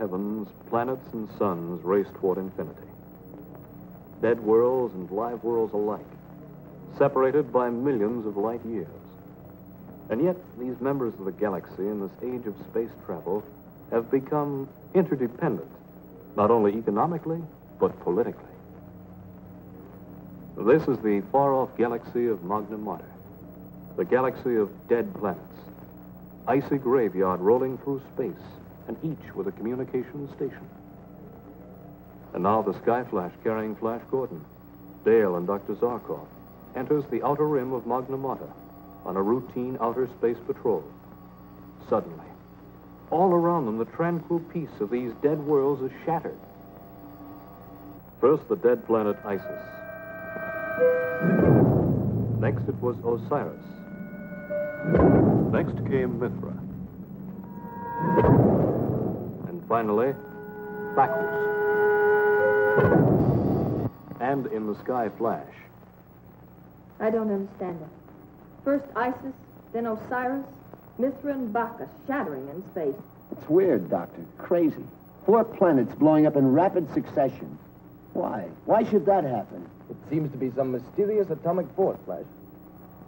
heavens, planets and suns race toward infinity. Dead worlds and live worlds alike, separated by millions of light years. And yet, these members of the galaxy in this age of space travel have become interdependent, not only economically, but politically. This is the far-off galaxy of Magna Mater, the galaxy of dead planets, icy graveyard rolling through space, and each with a communications station. And now the Skyflash carrying Flash Gordon, Dale and Dr. Zarkov, enters the outer rim of Magna Mater on a routine outer space patrol. Suddenly, all around them, the tranquil peace of these dead worlds is shattered. First, the dead planet Isis. Next, it was Osiris. Next came Mithra. And finally, Bacchus. And in the Sky Flash. I don't understand it. First Isis, then Osiris, Mithra and Bacchus shattering in space. It's weird, Doctor. Crazy. 4 planets blowing up in rapid succession. Why? Why should that happen? It seems to be some mysterious atomic force, Flash.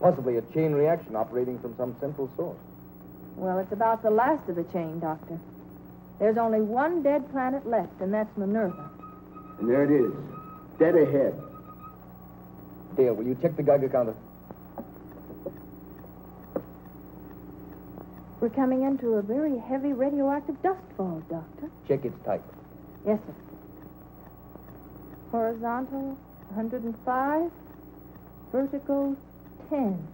Possibly a chain reaction operating from some central source. Well, it's about the last of the chain, Doctor. There's only one dead planet left, and that's Minerva. And there it is. Dead ahead. Dale, will you check the Geiger counter? We're coming into a very heavy radioactive dust fall, Doctor. Check its type. Yes, sir. Horizontal, 105. Vertical, 10.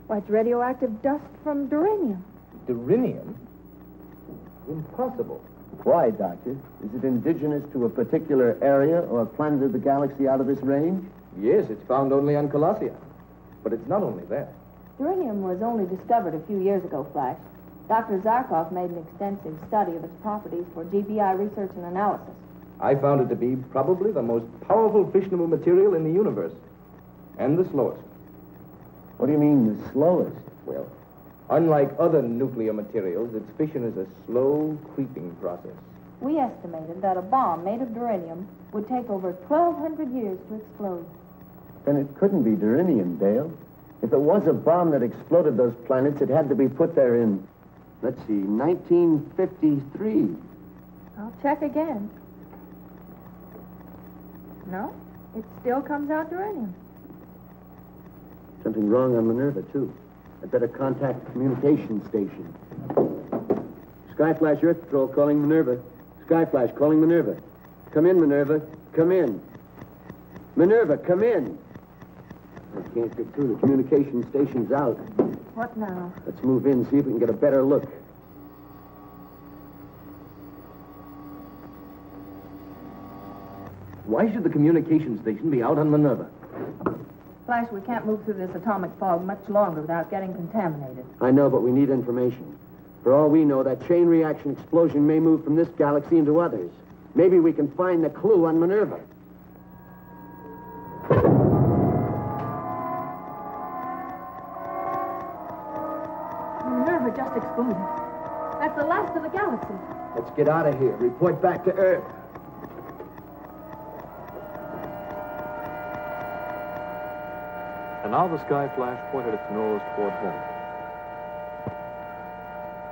Why, it's radioactive dust from duranium. Duranium? Impossible. Why, Doctor? Is it indigenous to a particular area or planet of the galaxy out of this range? Yes, it's found only on Colossia. But it's not only there. Duranium was only discovered a few years ago, Flash. Dr. Zarkov made an extensive study of its properties for GBI research and analysis. I found it to be probably the most powerful fissionable material in the universe. And the slowest. What do you mean, the slowest? Well, unlike other nuclear materials, its fission is a slow, creeping process. We estimated that a bomb made of duranium would take over 1,200 years to explode. Then it couldn't be duranium, Dale. If it was a bomb that exploded those planets, it had to be put there in, let's see, 1953. I'll check again. No, it still comes out duranium. Something wrong on Minerva, too. I'd better contact the communication station. Skyflash Earth Patrol calling Minerva. Skyflash calling Minerva. Come in, Minerva. Come in. Minerva, come in. I can't get through. The communication station's out. What now? Let's move in, see if we can get a better look. Why should the communication station be out on Minerva? Flash, we can't move through this atomic fog much longer without getting contaminated. I know, but we need information. For all we know, that chain reaction explosion may move from this galaxy into others. Maybe we can find the clue on Minerva. Minerva just exploded. That's the last of the galaxy. Let's get out of here. Report back to Earth. And now the Sky Flash pointed its nose toward home.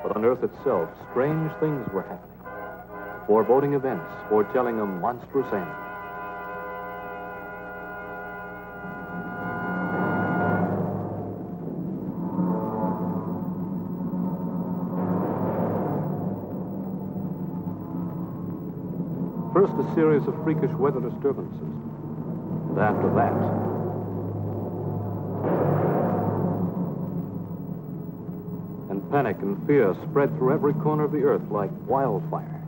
But on Earth itself, strange things were happening. Foreboding events, foretelling a monstrous end. First, a series of freakish weather disturbances. And after that, panic and fear spread through every corner of the Earth like wildfire.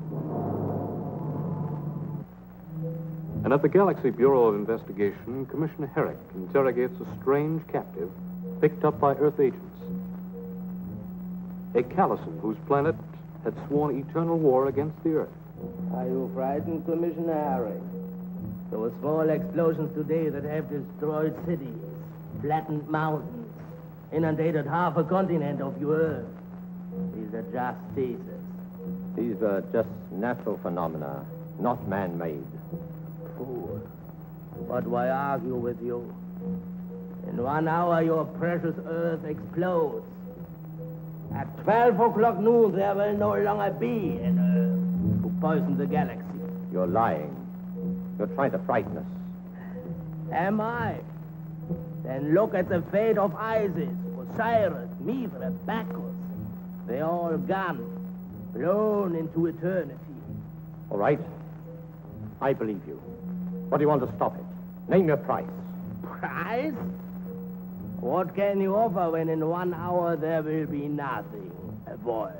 And at the Galaxy Bureau of Investigation, Commissioner Herrick interrogates a strange captive picked up by Earth agents. A Callison whose planet had sworn eternal war against the Earth. Are you frightened, Commissioner Herrick? There were small explosions today that have destroyed cities, flattened mountains, inundated half a continent of your Earth. These are just teasers. These are just natural phenomena, not man-made. Fool. But why argue with you? In 1 hour, your precious Earth explodes. At 12 o'clock noon, there will no longer be an Earth to poison the galaxy. You're lying. You're trying to frighten us. Am I? Then look at the fate of Isis, Osiris, Mithra, Bacchus. They're all gone, blown into eternity. All right. I believe you. What do you want to stop it? Name your price. Price? What can you offer when in 1 hour there will be nothing? A void.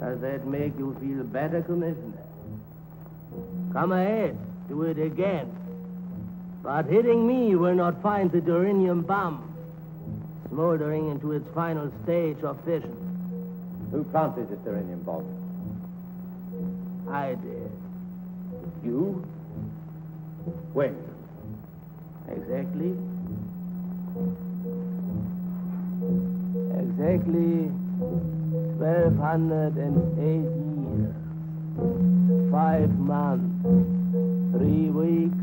Does that make you feel better, Commissioner? Come ahead, do it again. But hitting me will not find the uranium bomb smoldering into its final stage of fission. Who planted this uranium bomb? I did. You? When? Exactly 1,208 years, 5 months, 3 weeks,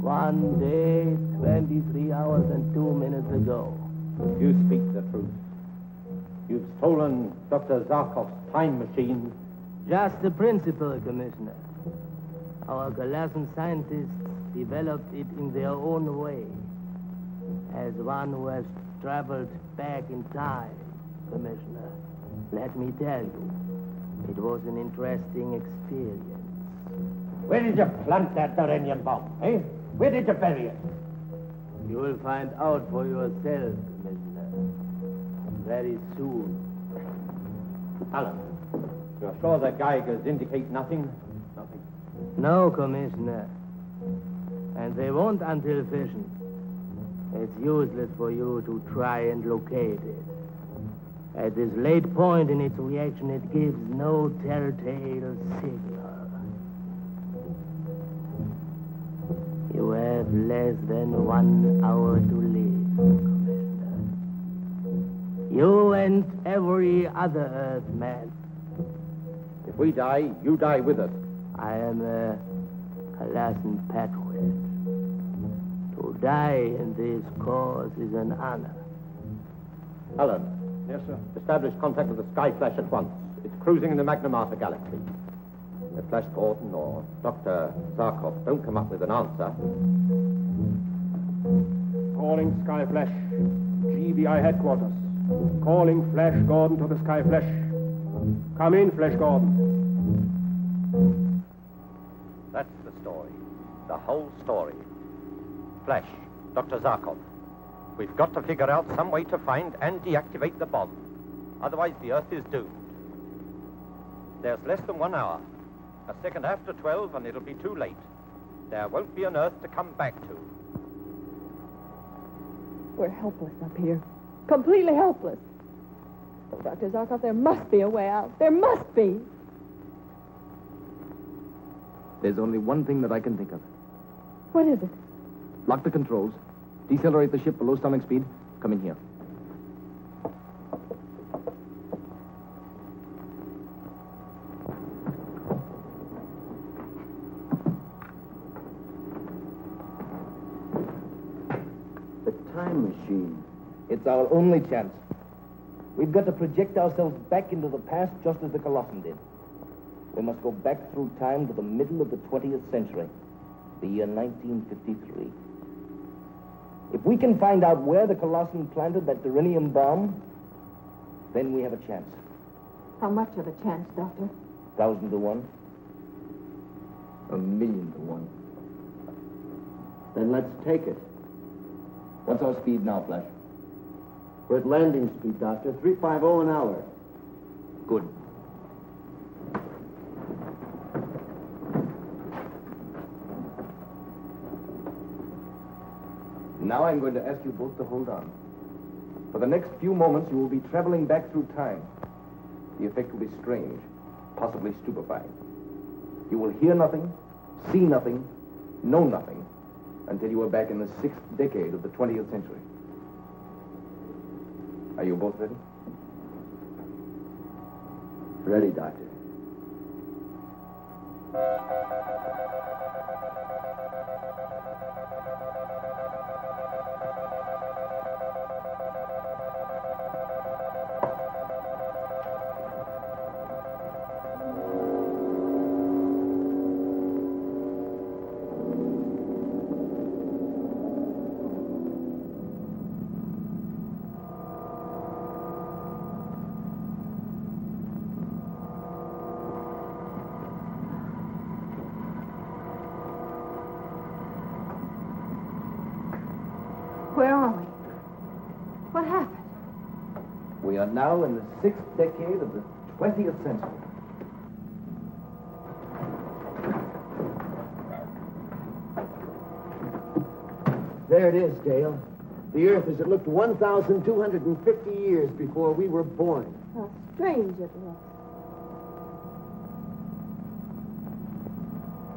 1 day, 23 hours and 2 minutes ago. You speak the truth. You've stolen Dr. Zarkov's time machine. Just the principle, Commissioner. Our Colorized scientists developed it in their own way. As one who has traveled back in time, Commissioner, let me tell you, it was an interesting experience. Where did you plant that uranium bomb, eh? Where did you bury it? You will find out for yourself, Commissioner, very soon. Alan, you're sure the Geigers indicate nothing? Nothing. No, Commissioner. And they won't until fission. It's useless for you to try and locate it. At this late point in its reaction, it gives no telltale signal. You have less than 1 hour to live, Commissioner. You and every other Earthman. If we die, you die with us. I am a Colorized patriot. To die in this cause is an honor. Alan. Yes, sir. Establish contact with the Skyflash at once. It's cruising in the Magna Mater galaxy. If Flash Gordon or Dr. Zarkov don't come up with an answer... Calling Skyflash. GBI headquarters. Calling Flash Gordon to the Skyflash. Come in, Flash Gordon. That's the story. The whole story. Flash, Dr. Zarkov. We've got to figure out some way to find and deactivate the bomb. Otherwise, the Earth is doomed. There's less than 1 hour. A second after 12, and it'll be too late. There won't be an Earth to come back to. We're helpless up here. Completely helpless. Oh, Dr. Zarkov, there must be a way out. There must be. There's only one thing that I can think of. What is it? Lock the controls. Decelerate the ship below sonic speed. Come in here. The time machine. It's our only chance. We've got to project ourselves back into the past just as the Colossian did. We must go back through time to the middle of the 20th century, the year 1953. If we can find out where the Colossian planted that uranium bomb, then we have a chance. How much of a chance, Doctor? 1,000 to 1. 1,000,000 to 1. Then let's take it. What's our speed now, Flash? We're at landing speed, Doctor. 350 an hour. Good. Now I'm going to ask you both to hold on. For the next few moments, you will be traveling back through time. The effect will be strange, possibly stupefying. You will hear nothing, see nothing, know nothing, until you are back in the 6th decade of the 20th century. Are you both ready? Ready, Doctor. Where are we? What happened? We are now in the 6th decade of the 20th century. There it is, Dale. The Earth as it looked 1,250 years before we were born. How strange it looks.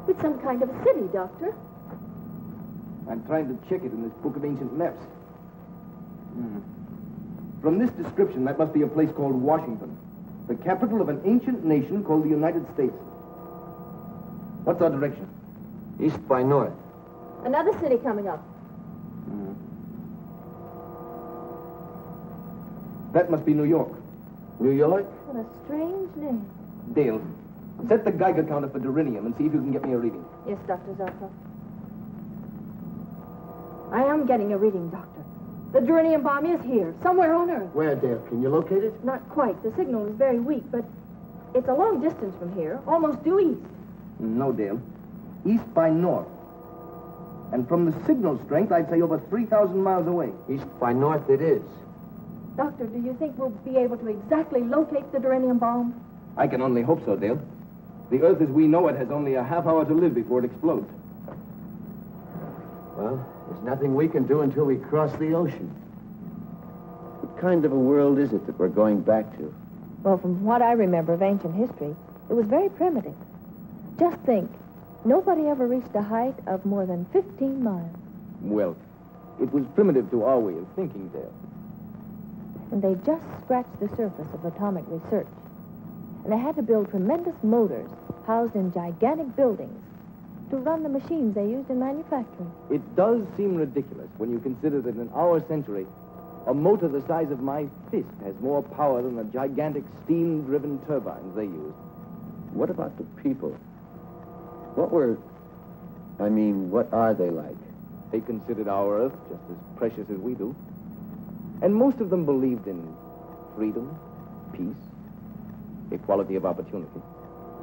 It's some kind of a city, Doctor. I'm trying to check it in this book of ancient maps. From this description, that must be a place called Washington, the capital of an ancient nation called the United States. What's our direction? East by north. Another city coming up. That must be New York. New York? What a strange name. Dale, set the Geiger counter for Durinium and see if you can get me a reading. Yes, Dr. Zarkov. I am getting a reading, Doctor. The Durinium bomb is here, somewhere on Earth. Where, Dale? Can you locate it? Not quite. The signal is very weak, but it's a long distance from here, almost due east. No, Dale. East by north. And from the signal strength, I'd say over 3,000 miles away. East by north it is. Doctor, do you think we'll be able to exactly locate the Durinium bomb? I can only hope so, Dale. The Earth as we know it has only a half hour to live before it explodes. Well, there's nothing we can do until we cross the ocean. What kind of a world is it that we're going back to? Well, from what I remember of ancient history, it was very primitive. Just think, nobody ever reached a height of more than 15 miles. Well, it was primitive to our way of thinking, Dale. And they just scratched the surface of atomic research. And they had to build tremendous motors housed in gigantic buildings to run the machines they used in manufacturing. It does seem ridiculous when you consider that in our century, a motor the size of my fist has more power than the gigantic steam-driven turbines they used. What about the people? What are they like? They considered our Earth just as precious as we do. And most of them believed in freedom, peace, equality of opportunity.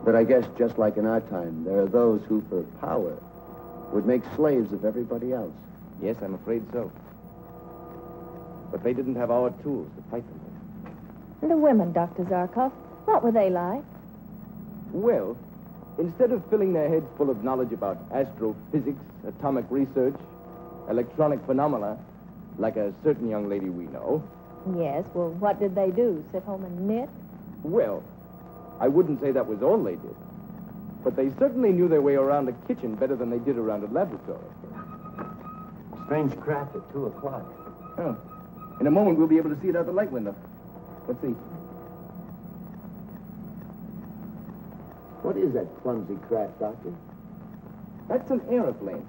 But I guess just like in our time, there are those who, for power, would make slaves of everybody else. Yes, I'm afraid so. But they didn't have our tools to fight them with. And the women, Dr. Zarkov, what were they like? Well, instead of filling their heads full of knowledge about astrophysics, atomic research, electronic phenomena, like a certain young lady we know. Yes, well, what did they do? Sit home and knit? Well, I wouldn't say that was all they did. But they certainly knew their way around a kitchen better than they did around a laboratory. Strange craft at 2 o'clock. Oh. In a moment, we'll be able to see it out the light window. Let's see. What is that clumsy craft, Doctor? That's an aeroplane.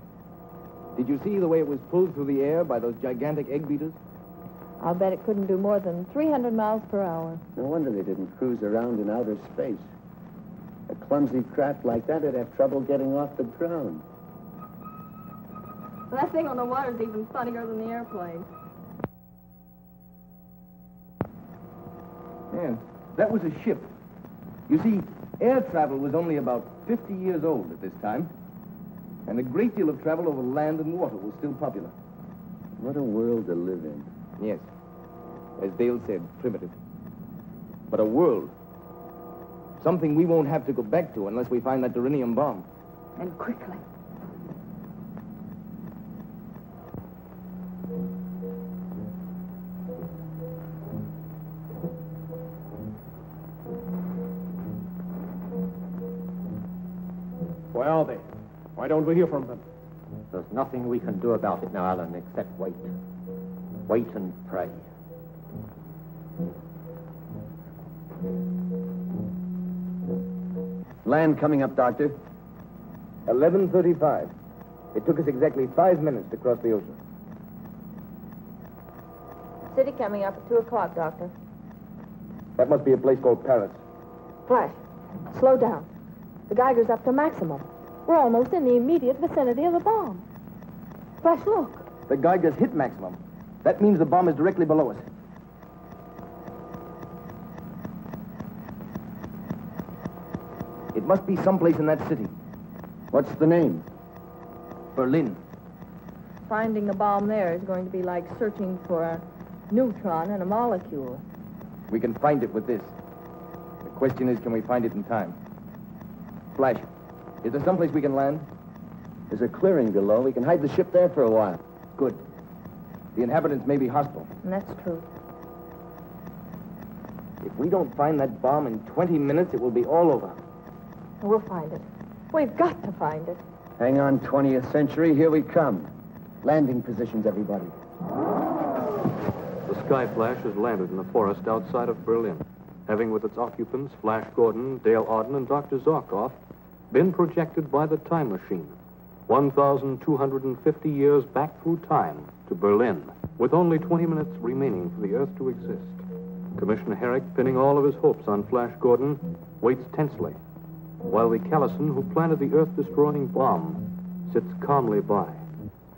Did you see the way it was pulled through the air by those gigantic egg beaters? I'll bet it couldn't do more than 300 miles per hour. No wonder they didn't cruise around in outer space. A clumsy craft like that would have trouble getting off the ground. Well, that thing on the water is even funnier than the airplane. Yeah, that was a ship. You see, air travel was only about 50 years old at this time. And a great deal of travel over land and water was still popular. What a world to live in. Yes. As Dale said, primitive. But a world. Something we won't have to go back to unless we find that Durinium bomb. And quickly. Where are they? Why don't we hear from them? There's nothing we can do about it now, Alan, except wait. Wait and pray. Land coming up, Doctor. 11:35. It took us exactly 5 minutes to cross the ocean. City coming up at 2 o'clock, Doctor. That must be a place called Paris. Flash, slow down. The Geiger's up to maximum. We're almost in the immediate vicinity of the bomb. Flash, look. The Geiger's hit maximum. That means the bomb is directly below us. It must be someplace in that city. What's the name? Berlin. Finding the bomb there is going to be like searching for a neutron in a molecule. We can find it with this. The question is, can we find it in time? Flash, is there someplace we can land? There's a clearing below. We can hide the ship there for a while. Good. The inhabitants may be hostile. And that's true. If we don't find that bomb in 20 minutes, it will be all over. We'll find it. We've got to find it. Hang on, 20th century. Here we come. Landing positions, everybody. The Sky Flash has landed in the forest outside of Berlin, having with its occupants, Flash Gordon, Dale Auden, and Dr. Zarkov, been projected by the time machine 1,250 years back through time to Berlin, with only 20 minutes remaining for the Earth to exist. Commissioner Herrick, pinning all of his hopes on Flash Gordon, waits tensely, while the Callison who planted the Earth-destroying bomb sits calmly by.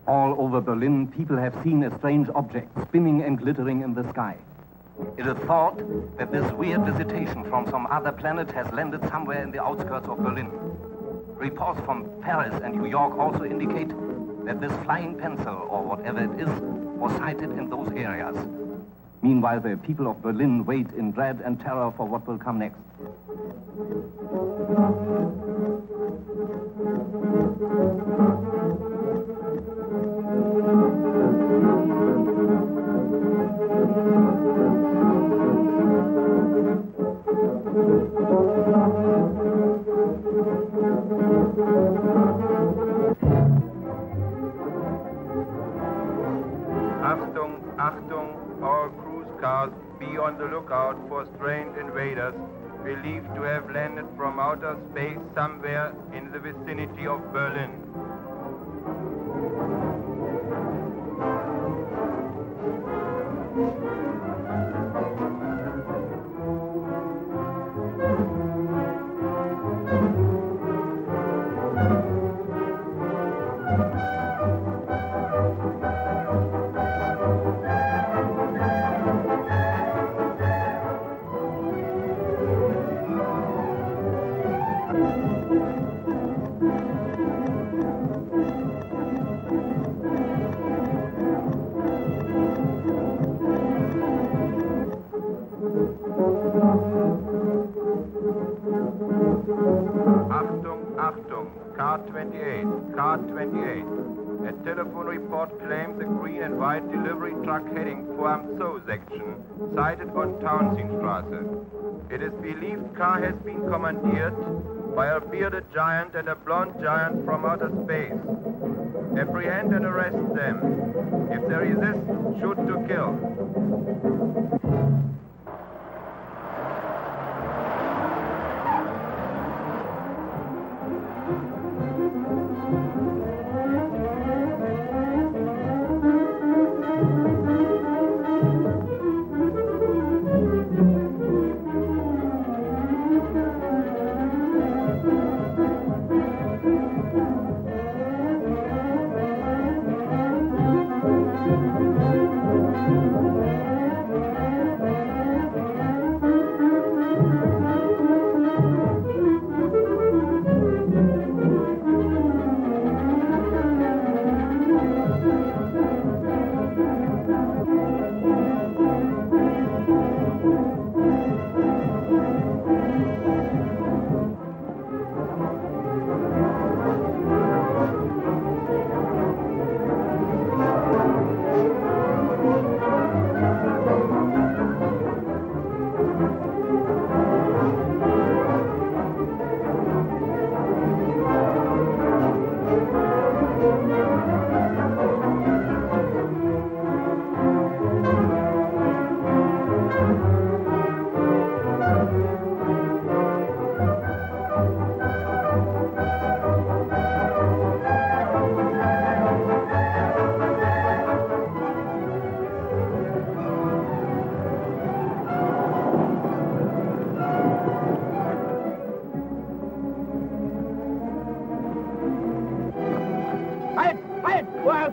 All over Berlin, people have seen a strange object spinning and glittering in the sky. It is thought that this weird visitation from some other planet has landed somewhere in the outskirts of Berlin. Reports from Paris and New York also indicate that this flying pencil, or whatever it is, was sighted in those areas. Meanwhile, the people of Berlin wait in dread and terror for what will come next. Achtung, Achtung, all cruise cars, be on the lookout for strange invaders believed to have landed from outer space somewhere in the vicinity of Berlin. Achtung, car 28, car 28. A telephone report claims a green and white delivery truck heading for Amso section, sighted on Townsendstraße. It is believed car has been commandeered by a bearded giant and a blonde giant from outer space. Apprehend and arrest them. If they resist, shoot to kill.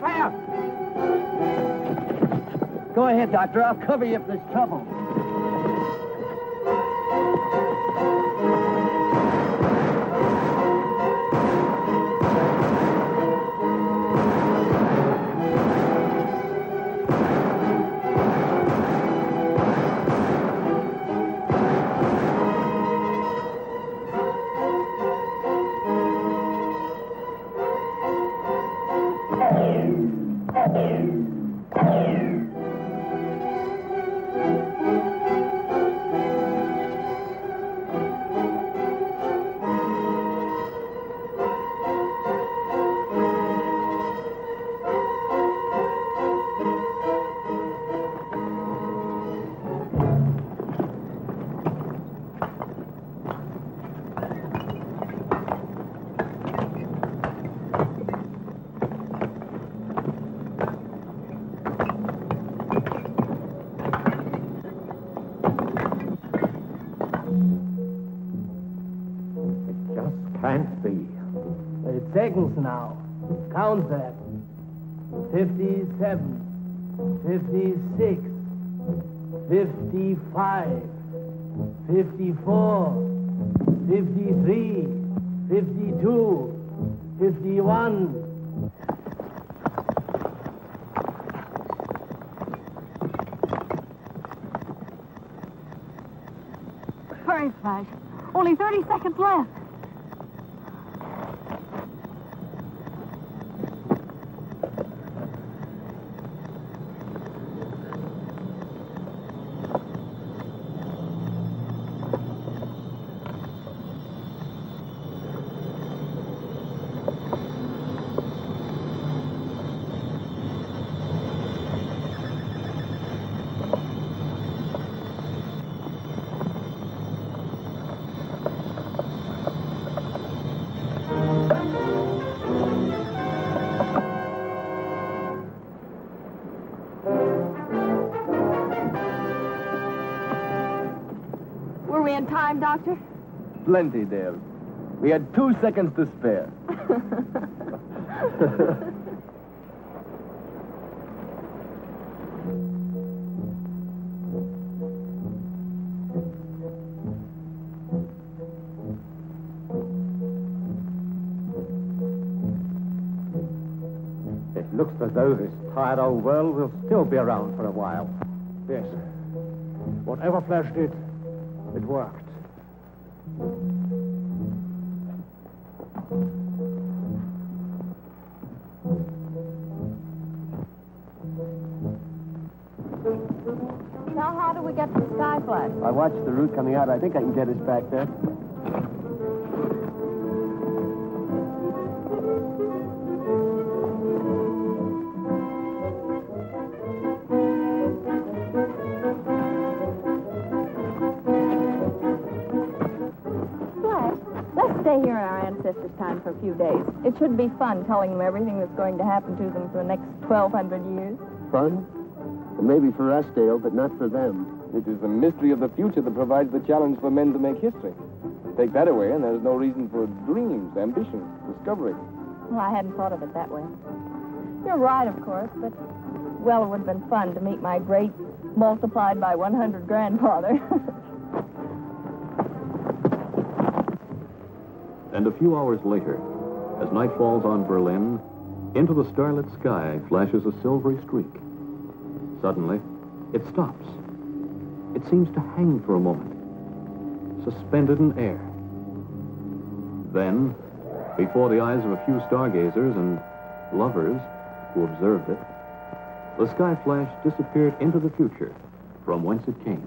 Fire, fire! Go ahead, Doctor. I'll cover you if there's trouble. Can't be. 8 seconds now. Count that. 57, 56, 55, 54, 53, 52, 51. Hurry, Flash. Only 30 seconds left. Were we in time, Doctor? Plenty, Dale. We had 2 seconds to spare. It looks as though this tired old world will still be around for a while. Yes. Whatever Flash did, it worked. Now, how do we get to Sky Flash? I watched the route coming out. I think I can get us back there. Let's stay here in our ancestors' time for a few days. It should be fun telling them everything that's going to happen to them for the next 1,200 years. Fun? Well, maybe for us, Dale, but not for them. It is the mystery of the future that provides the challenge for men to make history. Take that away, and there's no reason for dreams, ambition, discovery. Well, I hadn't thought of it that way. You're right, of course, but, well, it would have been fun to meet my great multiplied by 100 grandfather. And a few hours later, as night falls on Berlin, into the starlit sky flashes a silvery streak. Suddenly, it stops. It seems to hang for a moment, suspended in air. Then, before the eyes of a few stargazers and lovers who observed it, the sky flash disappeared into the future from whence it came.